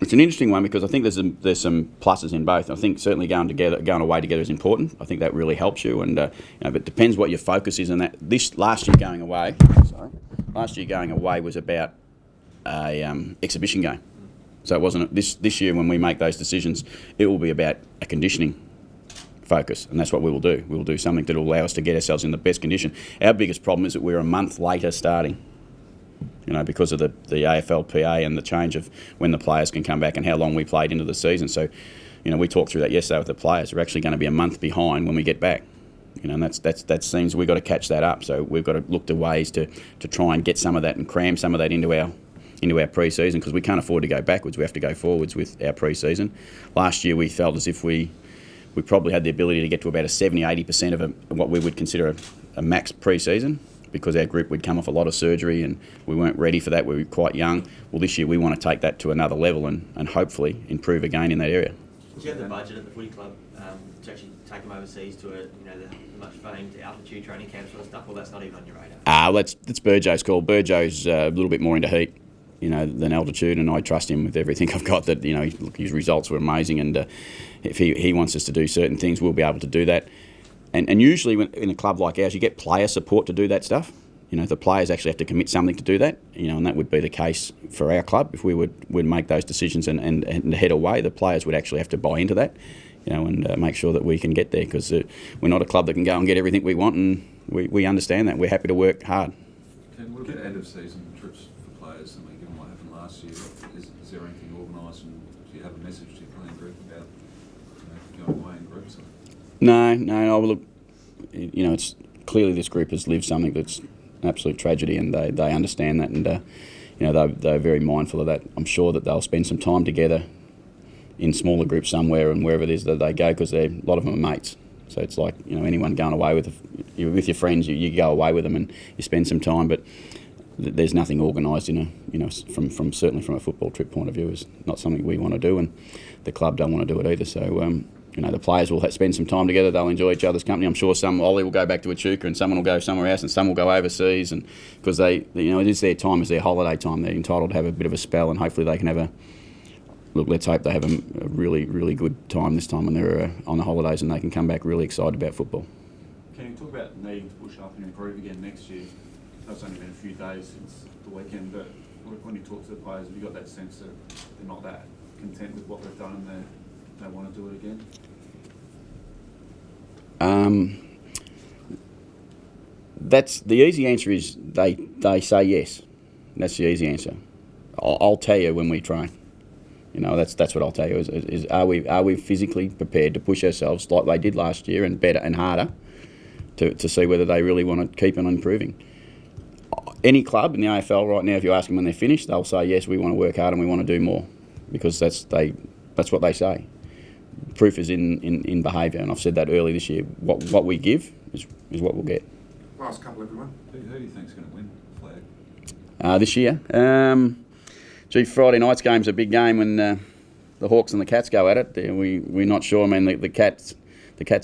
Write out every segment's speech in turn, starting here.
It's an interesting one because I think there's some pluses in both. I think certainly going away together is important. I think that really helps you, and but it depends what your focus is on that. Last year going away was about a exhibition game, so it wasn't this year when we make those decisions. It will be about a conditioning focus, and that's what we will do. We will do something that will allow us to get ourselves in the best condition. Our biggest problem is that we're a month later starting. Because of the AFLPA and the change of when the players can come back and how long we played into the season. So, we talked through that yesterday with the players. We're actually going to be a month behind when we get back. And that seems we've got to catch that up. So we've got to look to ways to try and get some of that and cram some of that into our pre-season, because we can't afford to go backwards. We have to go forwards with our pre-season. Last year we felt as if we probably had the ability to get to about a 70-80% of what we would consider a max pre-season, because our group would come off a lot of surgery and we weren't ready for that. We were quite young. Well, this year we want to take that to another level and hopefully improve again in that area. Do you have the budget at the footy club to actually take them overseas to the much famed altitude training camp sort of stuff? Well, that's not even on your radar. That's Burjo's call. Burjo's a little bit more into heat, than altitude, and I trust him with everything I've got. That his results were amazing, and if he wants us to do certain things, we'll be able to do that. And usually in a club like ours, you get player support to do that stuff. The players actually have to commit something to do that, and that would be the case for our club. If we would make those decisions and head away, the players would actually have to buy into that, and make sure that we can get there, because we're not a club that can go and get everything we want, and we understand that. We're happy to work hard. What about end-of-season trips for players? Given what happened last year, is there anything organised, and do you have a message to your playing group about going away in groups? No. Look, it's clearly this group has lived something that's an absolute tragedy, and they understand that, and they're very mindful of that. I'm sure that they'll spend some time together in smaller groups somewhere and wherever it is that they go, because a lot of them are mates. So it's like anyone going away with your friends, you go away with them and you spend some time, but there's nothing organised from certainly from a football trip point of view is not something we want to do, and the club don't want to do it either. So the players will spend some time together. They'll enjoy each other's company. I'm sure Ollie will go back to Echuca, and someone will go somewhere else, and some will go overseas, and because it is their time, it's their holiday time. They're entitled to have a bit of a spell, and hopefully they can have let's hope they have a really, really good time this time when they're on the holidays, and they can come back really excited about football. Can you talk about needing to push up and improve again next year? It's only been a few days since the weekend, but when you talk to the players, have you got that sense that they're not that content with what they've done and they want to do it again? That's the easy answer. Is they say yes. That's the easy answer. I'll tell you when we train. That's what I'll tell you. Is are we physically prepared to push ourselves like they did last year, and better and harder to see whether they really want to keep on improving. Any club in the AFL right now, if you ask them when they're finished, they'll say yes, we want to work hard and we want to do more, because that's what they say. Proof is in behaviour, and I've said that early this year. What we give is what we'll get. Last couple, everyone. Who do you think's going to win the flag? This year? Friday night's game's a big game when the Hawks and the Cats go at it. We're not sure. I mean, the Cats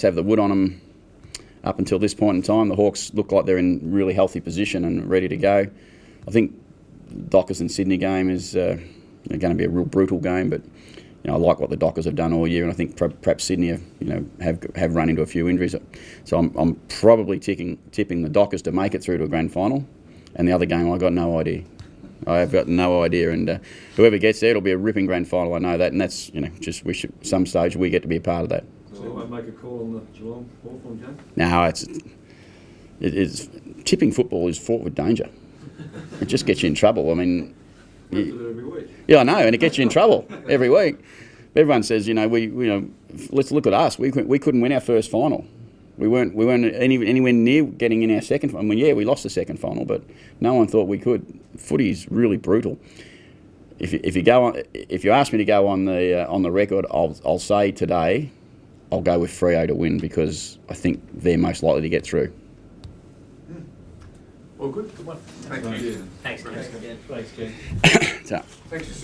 have the wood on them up until this point in time. The Hawks look like they're in really healthy position and ready to go. I think Dockers and Sydney game is going to be a real brutal game, but I like what the Dockers have done all year, and I think perhaps Sydney have run into a few injuries. So I'm probably tipping the Dockers to make it through to a grand final, and the other game I've got no idea. I have got no idea, and whoever gets there, it'll be a ripping grand final. I know that, and that's some stage we get to be a part of that. So you won't make a call on the Geelong Hawthorn game? No, it's tipping football is fraught with danger. It just gets you in trouble. I mean, do it every week. Yeah, I know, and it gets you in trouble every week. Everyone says, let's look at us. We couldn't win our first final. We weren't anywhere near getting in our second final. I mean, yeah, we lost the second final, but no one thought we could. Footy's really brutal. If you ask me to go on the record, I'll say today, I'll go with Freo to win, because I think they're most likely to get through. All good. Good one. Thank you. Thanks, Ken. Thanks, Ken. So. Thank you.